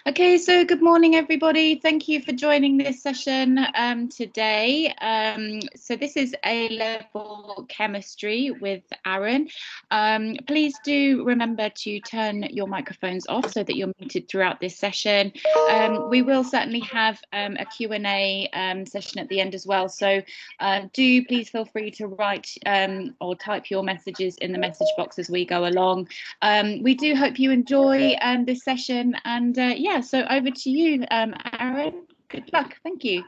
Okay, so good morning, everybody. Thank you for joining this session today. So this is A-level chemistry with Aaron. Please do remember to turn your microphones off so that you're muted throughout this session. We will certainly have a Q&A session at the end as well. So do please feel free to write or type your messages in the message box as we go along. We do hope you enjoy this session, and yeah, so over to you, Aaron. Good luck. Thank you.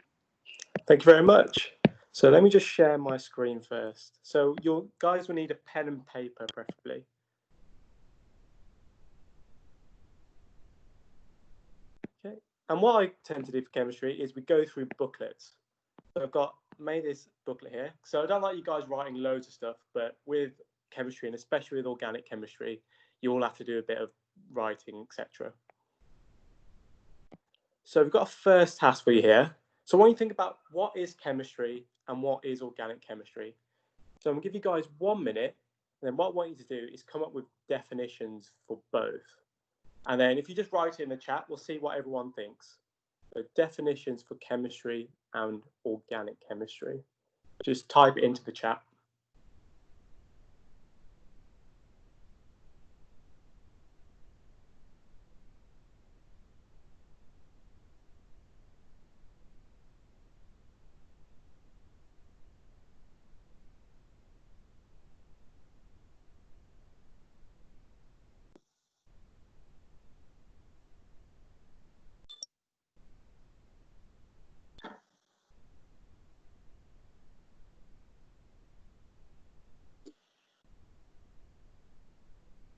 Thank you very much. So let me just share my screen first. So you guys will need a pen and paper, preferably. Okay. And what I tend to do for chemistry is we go through booklets. So I've made this booklet here. So I don't like you guys writing loads of stuff, but with chemistry, and especially with organic chemistry, you all have to do a bit of writing, etc. So we've got a first task for you here. So when you think about what is chemistry and what is organic chemistry, so I'm going to give you guys 1 minute, and then what I want you to do is come up with definitions for both. And then if you just write it in the chat, we'll see what everyone thinks. So definitions for chemistry and organic chemistry. Just type it into the chat.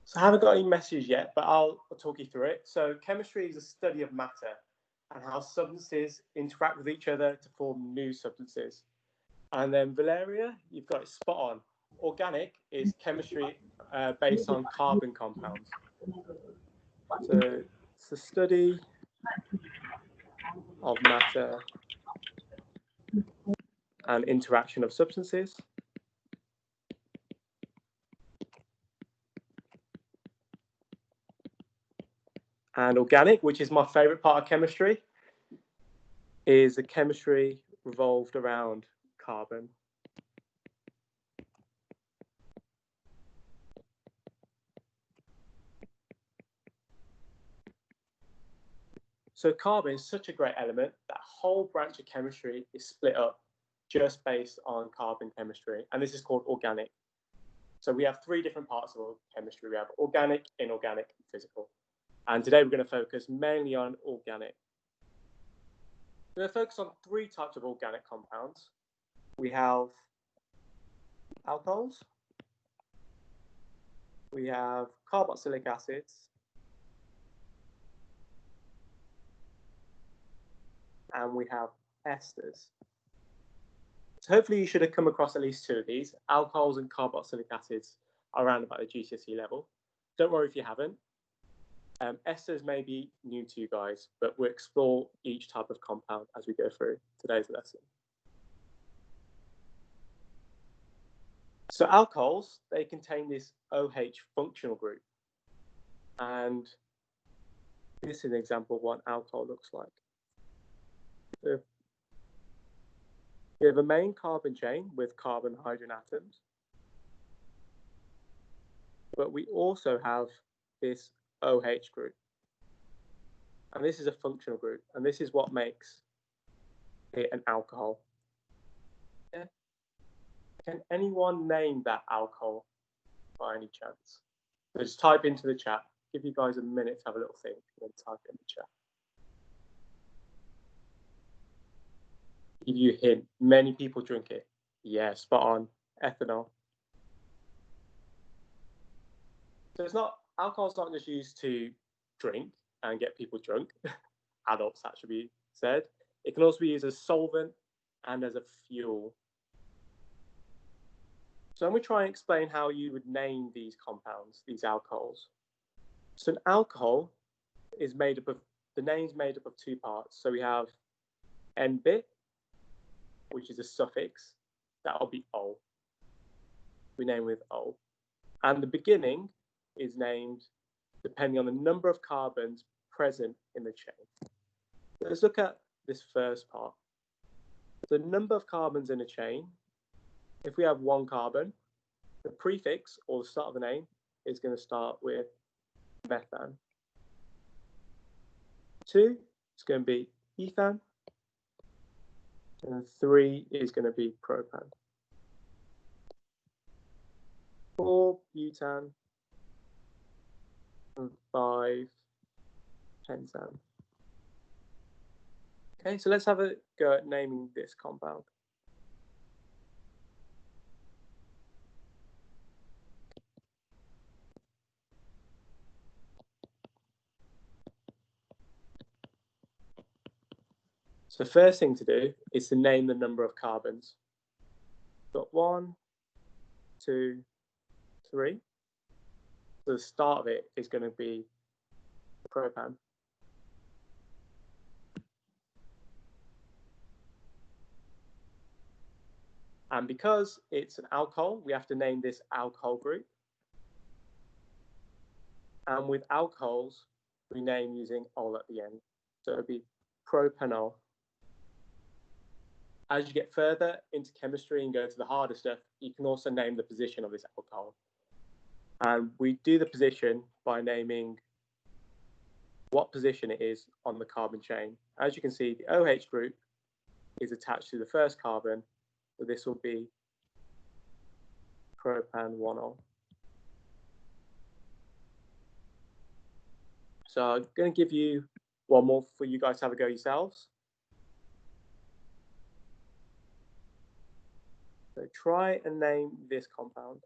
So I haven't got any messages yet, but I'll talk you through it. So chemistry is a study of matter and how substances interact with each other to form new substances. And then Valeria, you've got it spot on. Organic is chemistry based on carbon compounds. So it's the study of matter and interaction of substances. And organic, which is my favorite part of chemistry, is a chemistry revolved around carbon. So carbon is such a great element that whole branch of chemistry is split up just based on carbon chemistry, and this is called organic. So we have 3 different parts of chemistry. We have organic, inorganic, and physical. And today we're going to focus mainly on organic. We're going to focus on 3 types of organic compounds. We have alcohols, we have carboxylic acids, and we have esters. So hopefully you should have come across at least 2 of these. Alcohols and carboxylic acids are around about the GCSE level. Don't worry if you haven't. Esters may be new to you guys, but we'll explore each type of compound as we go through today's lesson. So alcohols, they contain this OH functional group. And this is an example of what an alcohol looks like. So we have a main carbon chain with carbon and hydrogen atoms. But we also have this OH group. And this is a functional group. And this is what makes it an alcohol. Yeah. Can anyone name that alcohol by any chance? So just type into the chat. Give you guys a minute to have a little think and then type it in the chat. Give you a hint. Many people drink it. Yeah, spot on. Ethanol. So it's not, alcohol's not just used to drink and get people drunk. Adults, that should be said. It can also be used as solvent and as a fuel. So I'm going to try and explain how you would name these compounds, these alcohols. So an alcohol is made up of, the name's made up of 2 parts. So we have N-bit, which is a suffix. That'll be ol. We name with ol. And the beginning is named depending on the number of carbons present in the chain. Let's look at this first part. The number of carbons in a chain. If we have 1 carbon, the prefix or the start of the name is going to start with methan. 2 is going to be ethan. And 3 is going to be propan. 4, butan. And 5, pentan. Okay, so let's have a go at naming this compound. So the first thing to do is to name the number of carbons. We've got 1, 2, 3. So the start of it is going to be propan. And because it's an alcohol, we have to name this alcohol group. And with alcohols, we name using ol at the end. So it would be propanol. As you get further into chemistry and go to the harder stuff, you can also name the position of this alcohol. And we do the position by naming what position it is on the carbon chain. As you can see, the OH group is attached to the first carbon, so this will be propan 1ol. So I'm going to give you one more for you guys to have a go yourselves. So try and name this compound.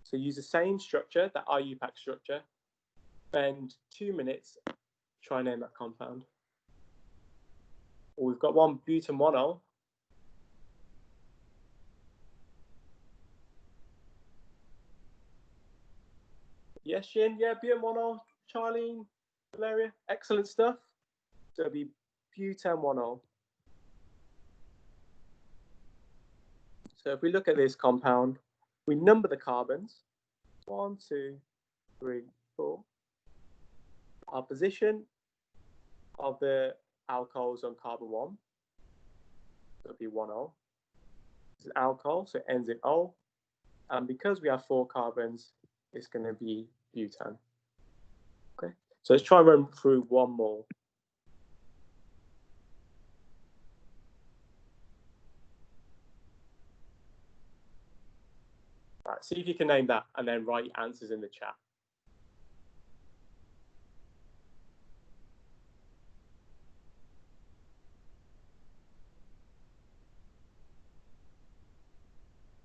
So use the same structure, that IUPAC structure. Spend 2 minutes, try and name that compound. Well, we've got 1 butan 1ol. Yes, Shin, yeah, butan 1ol, Charlene, Valeria, excellent stuff. So it'll be butan 1ol. So if we look at this compound, we number the carbons. 1, 2, 3, 4. Our position of the alcohols on carbon 1, it'll be 1ol. It's an alcohol, so it ends in ol. And because we have 4 carbons, it's going to be butan. Okay, so let's try and run through one more. Right, see if you can name that and then write your answers in the chat.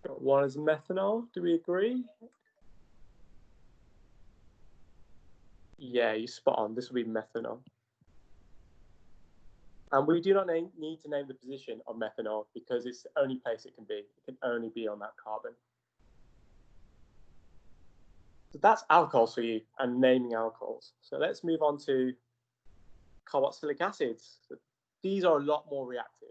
Got 1 is methanol, do we agree? Yeah, you're spot on, this will be methanol. And we do not need to name the position of methanol because it's the only place it can be. It can only be on that carbon. So that's alcohols for you and naming alcohols. So let's move on to carboxylic acids. So these are a lot more reactive.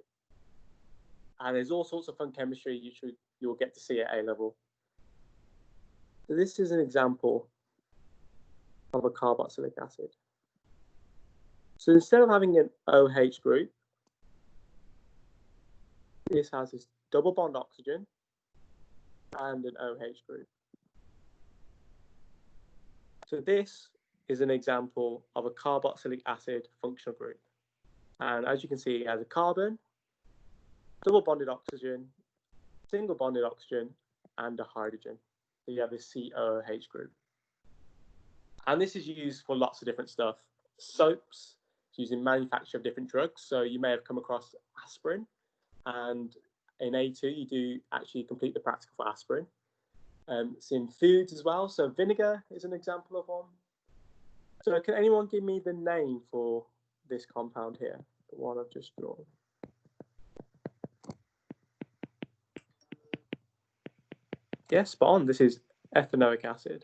And there's all sorts of fun chemistry you'll get to see at A level. So this is an example of a carboxylic acid. So instead of having an OH group, this has this double bond oxygen and an OH group. So this is an example of a carboxylic acid functional group. And as you can see, it has a carbon, double bonded oxygen, single bonded oxygen, and a hydrogen. So you have this COOH group. And this is used for lots of different stuff. Soaps, it's used in manufacture of different drugs. So you may have come across aspirin. And in A2, you do actually complete the practical for aspirin. It's in foods as well. So vinegar is an example of one. So can anyone give me the name for this compound here, the one I've just drawn? Yes, spot on. This is ethanoic acid.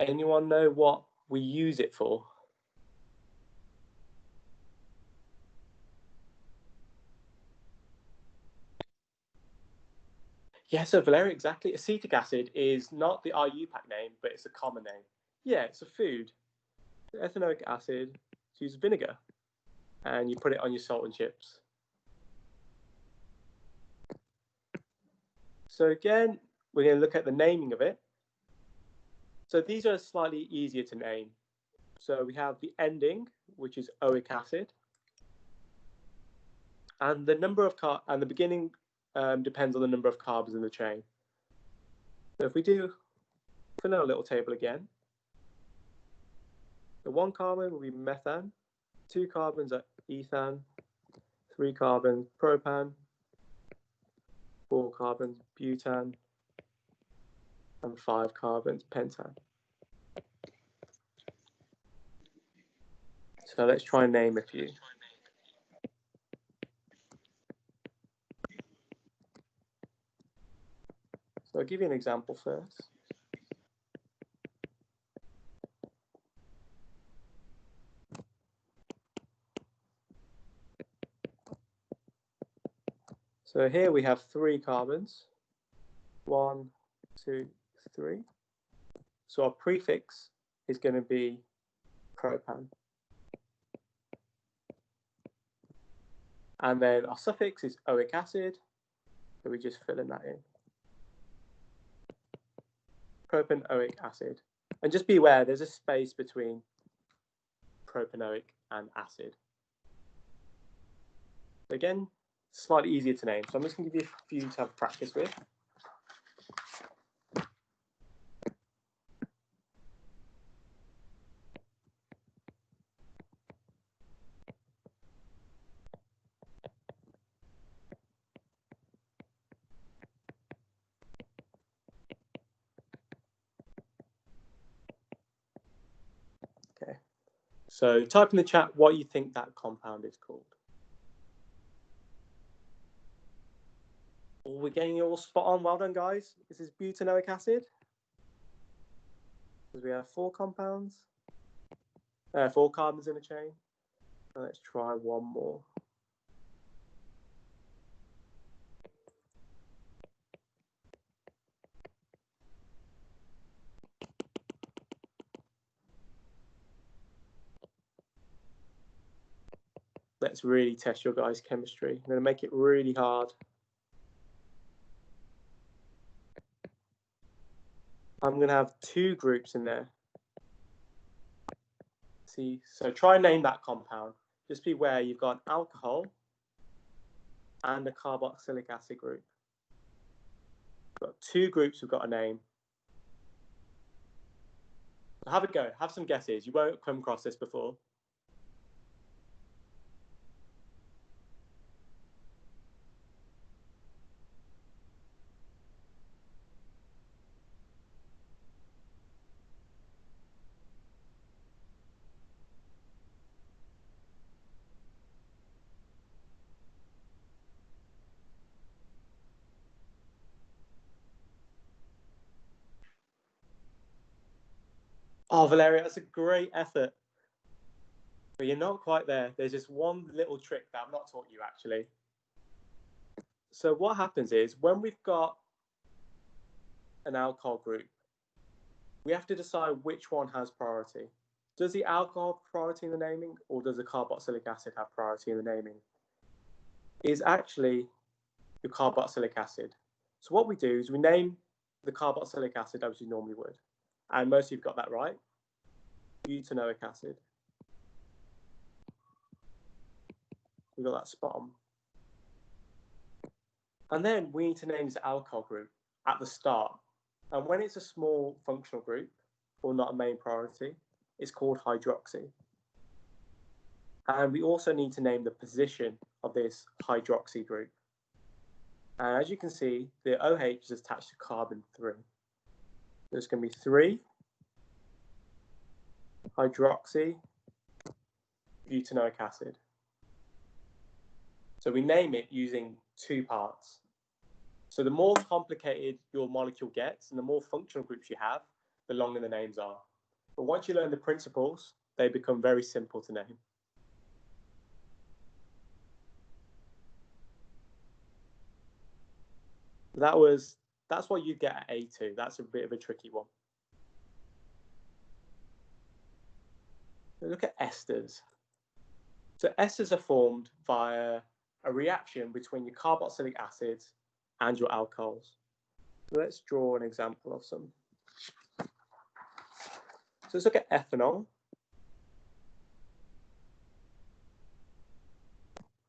Anyone know what we use it for? Yeah, so Valeria, exactly. Acetic acid is not the IUPAC name, but it's a common name. Yeah, it's a food. Ethanoic acid, use vinegar, and you put it on your salt and chips. So again, we're going to look at the naming of it. So these are slightly easier to name. So we have the ending, which is oic acid, and the number of and the beginning depends on the number of carbons in the chain. So if we do fill in our little table again, the 1 carbon will be methane, 2 carbons are ethane, 3 carbons propan, 4 carbons butan, and 5 carbons pentan. So let's try and name a few. So I'll give you an example first. So here we have 3 carbons, 1, 2, 3. So our prefix is going to be propan. And then our suffix is oic acid, so we just fill in that in. Propanoic acid. And just be aware, there's a space between propanoic and acid. Again, slightly easier to name. So I'm just going to give you a few to have practice with. Okay. So type in the chat what you think that compound is called. Oh, we're getting it all spot on. Well done, guys. This is butanoic acid. Because we have 4 compounds, 4 carbons in a chain. Let's try one more. Let's really test your guys' chemistry. I'm going to make it really hard. I'm going to have 2 groups in there. See, so try and name that compound. Just beware, you've got an alcohol and a carboxylic acid group. We've got 2 groups we've got to name. So have a go, have some guesses. You won't come across this before. Oh, Valeria, that's a great effort. But you're not quite there. There's just one little trick that I've not taught you, actually. So what happens is, when we've got an alcohol group, we have to decide which one has priority. Does the alcohol have priority in the naming, or does the carboxylic acid have priority in the naming? Is actually the carboxylic acid. So what we do is we name the carboxylic acid as we normally would. And most of you've got that right. Butanoic acid. We got that spot on. And then we need to name this alcohol group at the start. And when it's a small functional group, or not a main priority, it's called hydroxy. And we also need to name the position of this hydroxy group. And as you can see, the OH is attached to carbon 3. There's going to be 3 hydroxy butanoic acid. So we name it using 2 parts. So the more complicated your molecule gets and the more functional groups you have, the longer the names are. But once you learn the principles, they become very simple to name. That's what you get at A2. That's a bit of a tricky one. So look at esters. So esters are formed via a reaction between your carboxylic acids and your alcohols. So let's draw an example of some. So let's look at ethanol.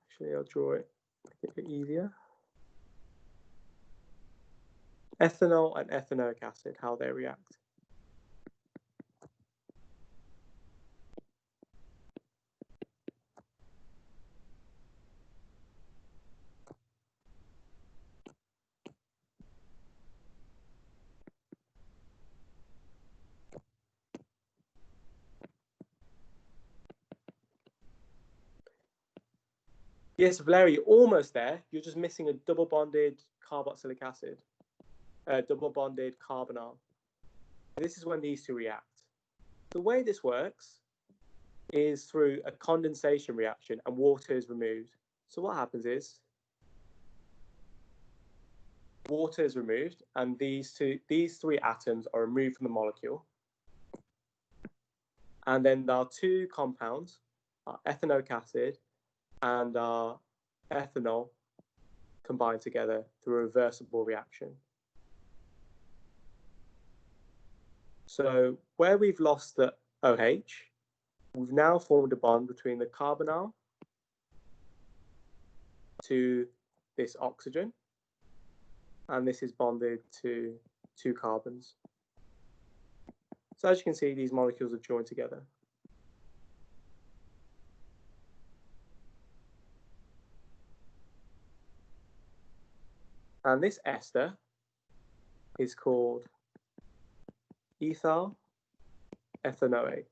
Actually, I'll draw it, make it a bit easier. Ethanol and ethanoic acid, how they react. Yes, Valerie, almost there. You're just missing a double bonded carboxylic acid, double bonded carbonyl. This is when these two react. The way this works is through a condensation reaction and water is removed. So what happens is water is removed and these three atoms are removed from the molecule. And then there are two compounds, our ethanoic acid and our ethanol, combined together through a reversible reaction. So where we've lost the OH, we've now formed a bond between the carbonyl to this oxygen, and this is bonded to two carbons. So as you can see, these molecules are joined together. And this ester is called ethyl ethanoate.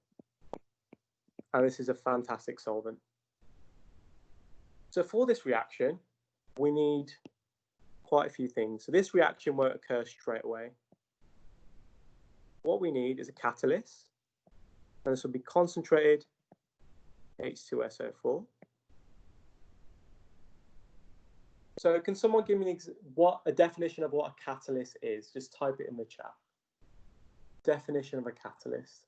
And this is a fantastic solvent. So for this reaction, we need quite a few things. So this reaction won't occur straight away. What we need is a catalyst, and this will be concentrated H2SO4. So can someone give me a definition of what a catalyst is? Just type it in the chat. Definition of a catalyst.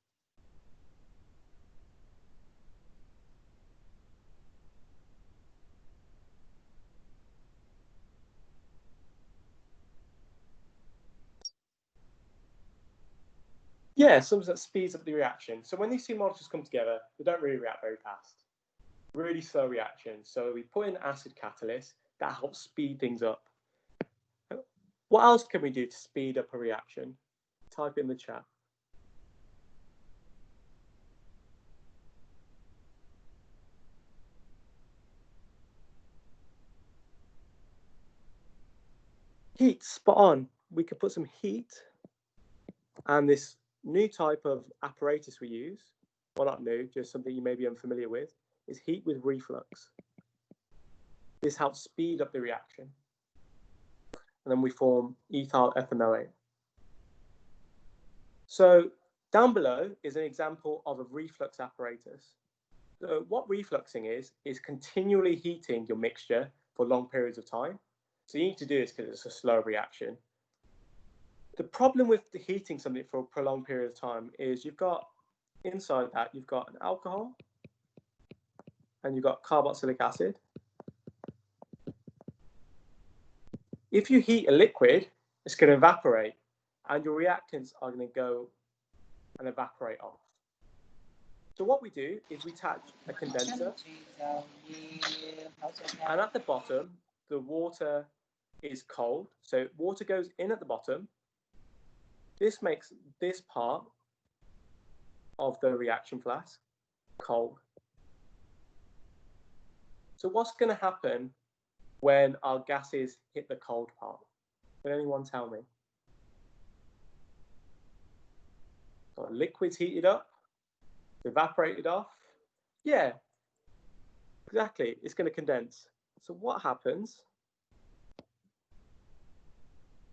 Yeah, something that speeds up the reaction. So when these two molecules come together, they don't really react very fast. Really slow reaction. So we put in acid catalyst that helps speed things up. What else can we do to speed up a reaction? Type in the chat. Heat, spot on. We could put some heat, and this new type of apparatus we use, well, not new, just something you may be unfamiliar with, is heat with reflux. This helps speed up the reaction. And then we form ethyl ethanoate. So down below is an example of a reflux apparatus. So what refluxing is continually heating your mixture for long periods of time. So you need to do this because it's a slow reaction. The problem with heating something for a prolonged period of time is you've got, inside that, you've got an alcohol and you've got carboxylic acid. If you heat a liquid, it's going to evaporate and your reactants are going to go and evaporate off. So what we do is we attach a condenser, and at the bottom, the water is cold. So water goes in at the bottom. This makes this part of the reaction flask cold. So what's going to happen when our gases hit the cold part? Can anyone tell me? So liquid's heated up, evaporated off. Yeah, exactly. It's going to condense. So what happens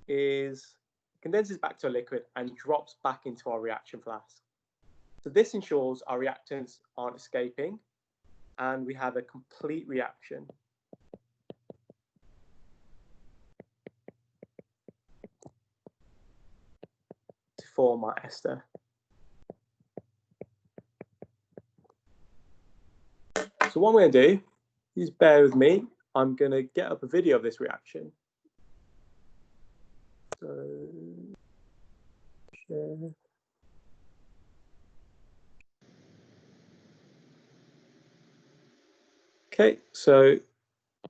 is condenses back to a liquid and drops back into our reaction flask. So this ensures our reactants aren't escaping and we have a complete reaction. form my ester. So what I'm going to do is bear with me. I'm going to get up a video of this reaction. So, share. Okay, so you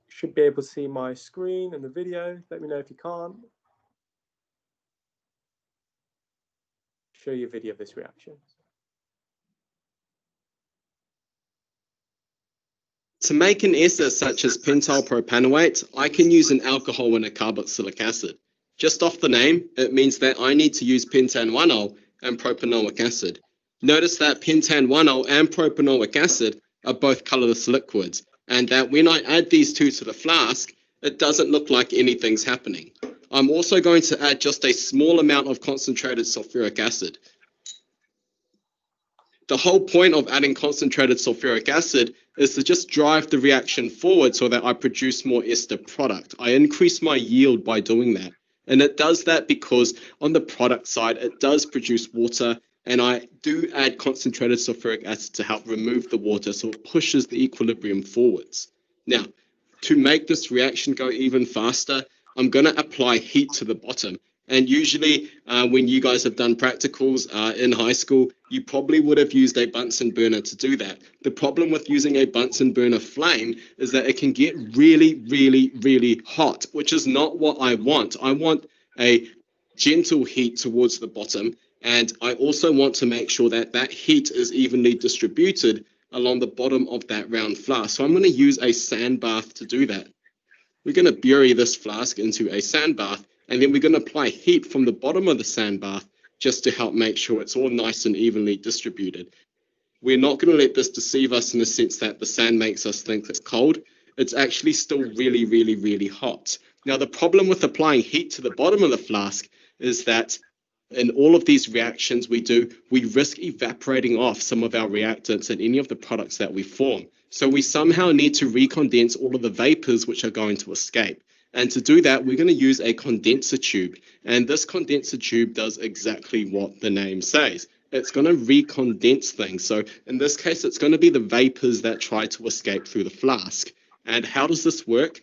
should be able to see my screen and the video. Let me know if you can't. Show you a video of this reaction. To make an ester such as pentyl propanoate, I can use an alcohol and a carboxylic acid. Just off the name, it means that I need to use pentan-1-ol and propanoic acid. Notice that pentan-1-ol and propanoic acid are both colorless liquids, and that when I add these two to the flask, it doesn't look like anything's happening. I'm also going to add just a small amount of concentrated sulfuric acid. The whole point of adding concentrated sulfuric acid is to just drive the reaction forward so that I produce more ester product. I increase my yield by doing that. And it does that because on the product side, it does produce water, and I do add concentrated sulfuric acid to help remove the water, so it pushes the equilibrium forwards. Now, to make this reaction go even faster, I'm going to apply heat to the bottom. And usually when you guys have done practicals in high school, you probably would have used a Bunsen burner to do that. The problem with using a Bunsen burner flame is that it can get really, really, really hot, which is not what I want. I want a gentle heat towards the bottom, and I also want to make sure that that heat is evenly distributed along the bottom of that round flask. So I'm going to use a sand bath to do that. We're going to bury this flask into a sand bath, and then we're going to apply heat from the bottom of the sand bath just to help make sure it's all nice and evenly distributed. We're not going to let this deceive us in the sense that the sand makes us think it's cold. It's actually still really, really, really hot. Now, the problem with applying heat to the bottom of the flask is that in all of these reactions we do, we risk evaporating off some of our reactants and any of the products that we form. So we somehow need to recondense all of the vapors which are going to escape. And to do that, we're going to use a condenser tube. And this condenser tube does exactly what the name says. It's going to recondense things. So in this case, it's going to be the vapors that try to escape through the flask. And how does this work?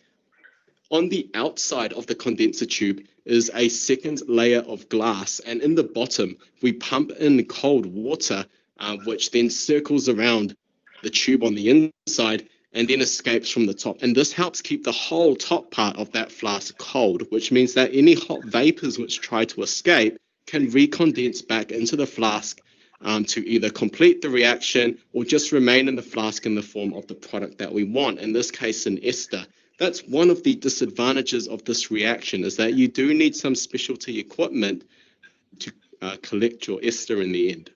On the outside of the condenser tube is a second layer of glass, and in the bottom we pump in cold water, which then circles around the tube on the inside and then escapes from the top. And this helps keep the whole top part of that flask cold, which means that any hot vapors which try to escape can recondense back into the flask to either complete the reaction or just remain in the flask in the form of the product that we want, in this case an ester. That's one of the disadvantages of this reaction, is that you do need some specialty equipment to collect your ester in the end.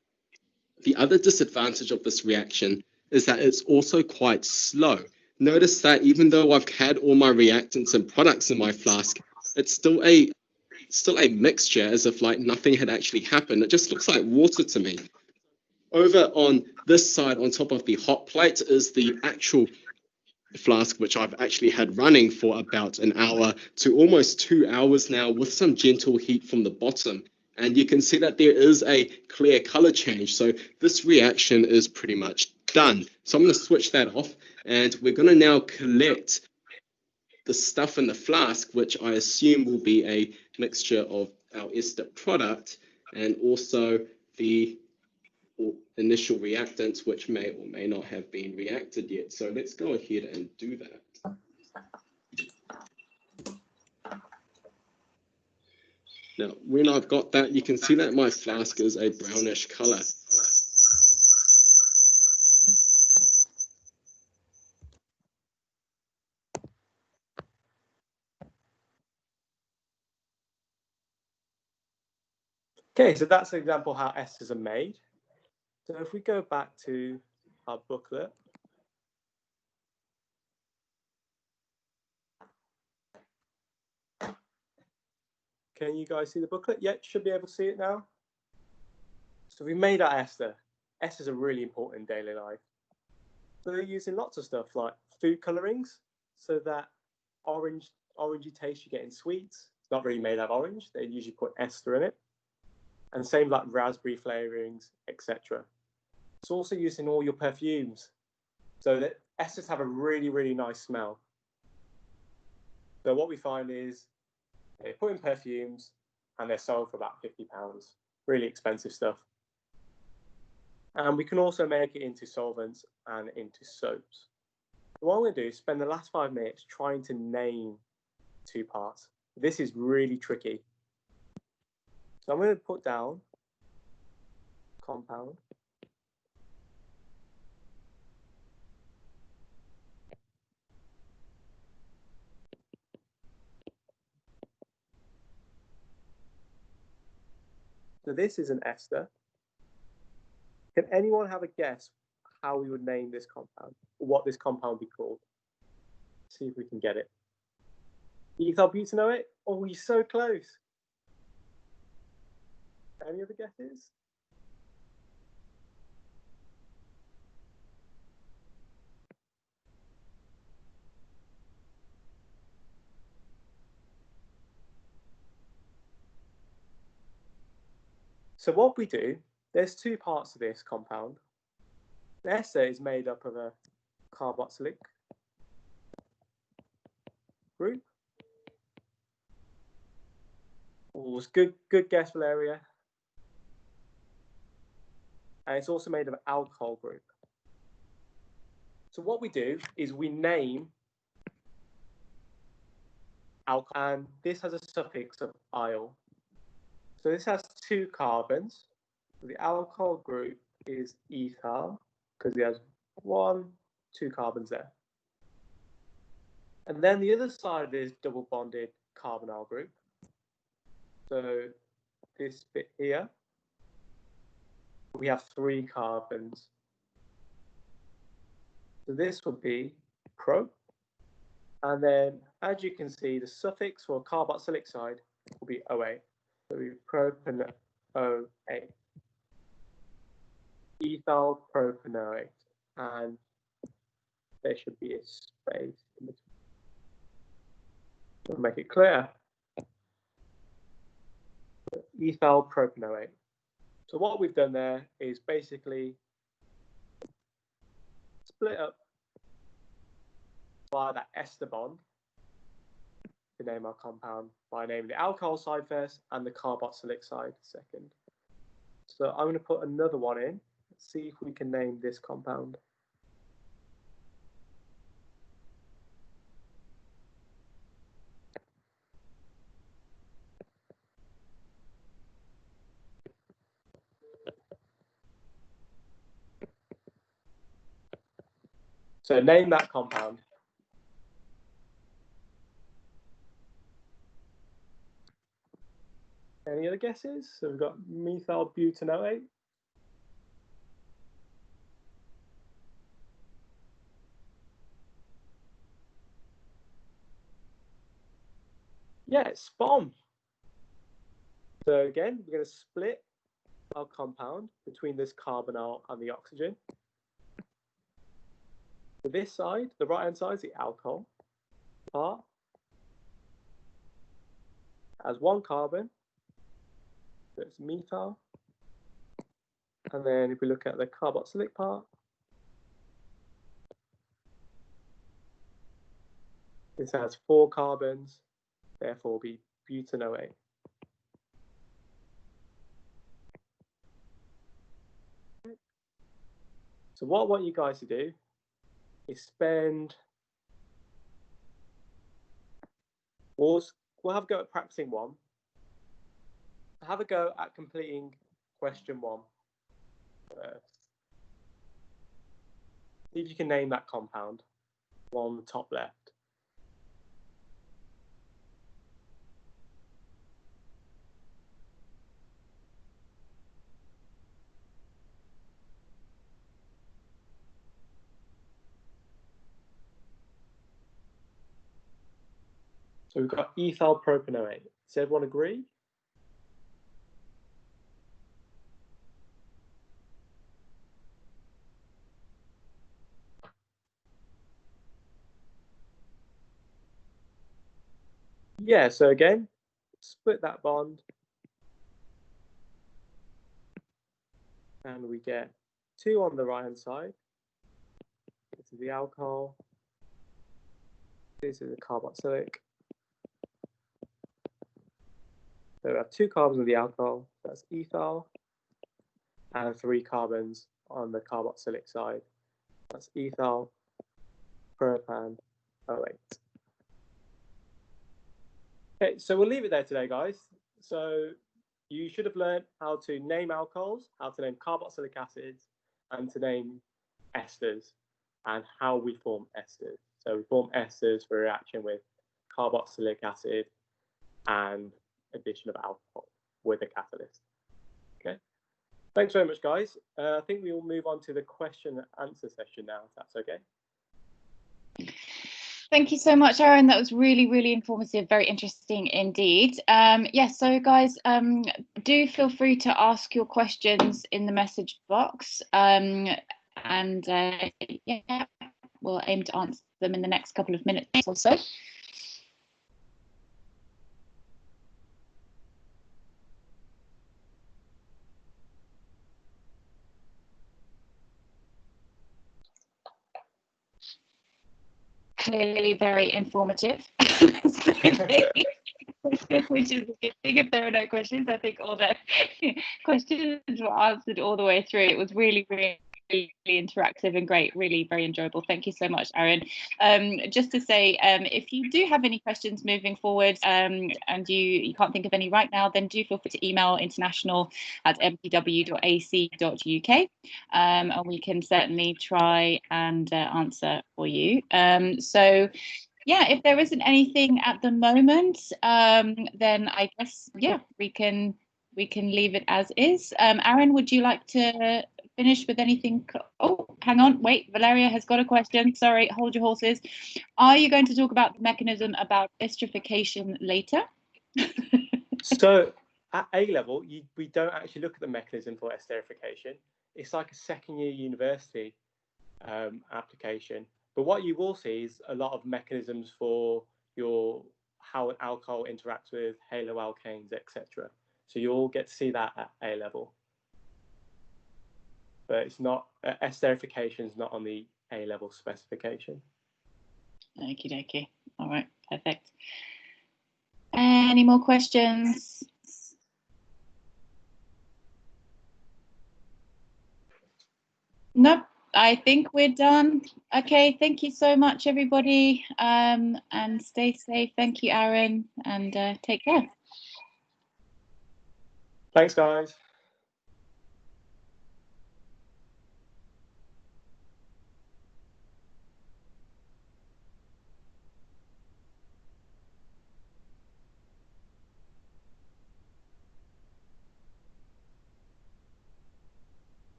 The other disadvantage of this reaction is that it's also quite slow. Notice that even though I've had all my reactants and products in my flask, it's still a mixture, as if like nothing had actually happened. It just looks like water to me. Over on this side, on top of the hot plate, is the actual flask, which I've actually had running for about an hour to almost 2 hours now, with some gentle heat from the bottom. And you can see that there is a clear color change. So this reaction is pretty much done. So I'm going to switch that off, and we're going to now collect the stuff in the flask, which I assume will be a mixture of our ester product and also the initial reactants, which may or may not have been reacted yet. So let's go ahead and do that. Now, when I've got that, you can see that my flask is a brownish color. Okay, so that's an example how esters are made. So if we go back to our booklet, can you guys see the booklet? Yeah, you should be able to see it now. So we made our ester. Esters are really important in daily life. So they're used in lots of stuff like food colorings, so that orangey taste you get in sweets. It's not really made out of orange. They usually put ester in it. and same like raspberry flavorings, etc. It's also used in all your perfumes. So that esters have a really, really nice smell. So what we find is they put in perfumes and they're sold for about £50. Really expensive stuff. And we can also make it into solvents and into soaps. So what I'm going to do is spend the last 5 minutes trying to name 2 parts. This is really tricky. So I'm going to put down compound. So this is an ester. Can anyone have a guess how we would name this compound, or what this compound would be called? See if we can get it. Ethyl butanoate? Oh, you're so close. Any other guesses? So what we do, there's 2 parts to this compound. The ester is made up of a carboxylic group. Oh, it's good guess, Valeria. And it's also made of an alcohol group. So what we do is we name alcohol, and this has a suffix of -yl. So this has 2 carbons. The alcohol group is ethyl because it has 2 carbons there. And then the other side is double bonded carbonyl group. So this bit here, we have 3 carbons. So this would be pro. And then, as you can see, the suffix for carboxylic side will be OA. So we propanoate. Ethyl propanoate. And there should be a space in between. To make it clear. Ethyl propanoate. So what we've done there is basically split up by that ester bond to name our compound by naming the alcohol side first and the carboxylic side second. So I'm going to put another one in. Let's see if we can name this compound. So name that compound. Any other guesses? So we've got methyl butanoate. Yeah, it's spon. So again, we're going to split our compound between this carbonyl and the oxygen. So this side, the right-hand side, is the alcohol part. Has 1 carbon. So it's methyl. And then if we look at the carboxylic part, this has 4 carbons, therefore will be butanoate. So what I want you guys to do is spend, we'll have a go at practicing 1. Have a go at completing question 1 first. See if you can name that compound on the top left. So we've got ethyl propanoate. Does everyone agree? Yeah, so again, split that bond. and we get 2 on the right-hand side. This is the alcohol. This is the carboxylic. So we have 2 carbons of the alcohol, that's ethyl, and 3 carbons on the carboxylic side. That's ethyl, propan, O8. Okay, so we'll leave it there today, guys. So you should have learned how to name alcohols, how to name carboxylic acids, and to name esters, and how we form esters. So we form esters for reaction with carboxylic acid and addition of alcohol with a catalyst. Okay, thanks very much, guys. I think we will move on to the question and answer session now, if that's okay. Thank you so much, Aaron. That was really, really informative, very interesting indeed. Yes, so guys, do feel free to ask your questions in the message box. Yeah, we'll aim to answer them in the next couple of minutes or so. Clearly very informative. Which is a good thing. If there are no questions, I think all the questions were answered all the way through. It was really, really, really interactive and great, really very enjoyable. Thank you so much, Aaron. Just to say, if you do have any questions moving forward, and you can't think of any right now, then do feel free to email international@mpw.ac.uk, and we can certainly try and answer for you. So yeah, if there isn't anything at the moment, then I guess, yeah, we can leave it as is. Aaron, would you like to finish with anything? Oh, hang on, wait, Valeria has got a question. Sorry, hold your horses. Are you going to talk about the mechanism about esterification later? So at A level, we don't actually look at the mechanism for esterification. It's like a second-year university application. But what you will see is a lot of mechanisms for how an alcohol interacts with haloalkanes, etc. So you'll get to see that at A level. But it's not, esterification is not on the A level specification. Okie dokie. All right, perfect. Any more questions? Nope. I think we're done. Okay, thank you so much, everybody, and stay safe. Thank you, Aaron, and take care. Thanks, guys.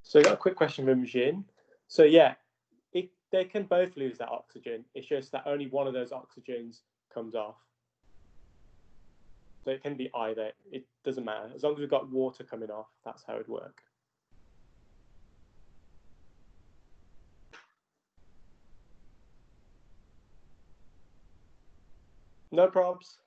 So I got a quick question from Jin. So yeah, they can both lose that oxygen. It's just that only one of those oxygens comes off. So it can be either. It doesn't matter. As long as we've got water coming off, that's how it would work. No probs.